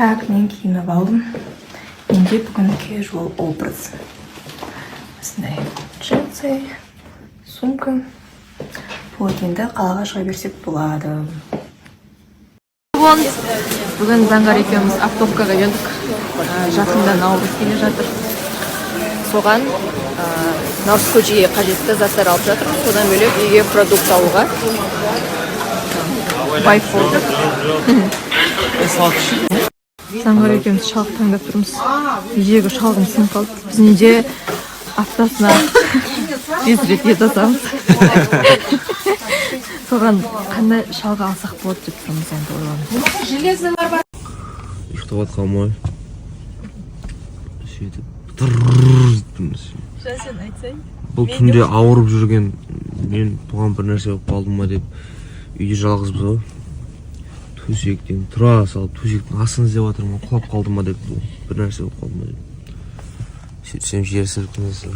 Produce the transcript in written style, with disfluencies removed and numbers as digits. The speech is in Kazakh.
Так, мен киініп алдым. Менде бүгін casual образ. Осындай джинсы, сумка. Вот, енді қалаға шыға берсек болады. Бүгін Заңғар екеуміз автопкаға келдік. Жақында Наурыз келе жатыр. Соған Наурыз көжеге қажетті заттар алып жатырмыз. Содан бөлек үйге продукт алуға байып болдық. Заңғар екеуміз шалық таңдап тұрмыз. Үйдегі шалғым сынып қалды. Біздің үйде аптасына 5 рет ет асамыз. Соған қандай шалға алсақ болады деп тұрмыз енді ойланып. Ұйықтап қалмай. Сөйтіп бұл түнде ауырып жүрген мен туған бір нәрсе болып қалдым ма деп үйде жалғызбыз ғой. Төсектен тұра салып төсектің астын іздеп жатырмын, құлап қалдым ма деп бір нәрсе болып қалды ма деп. Сөйтсем жер сілкінді.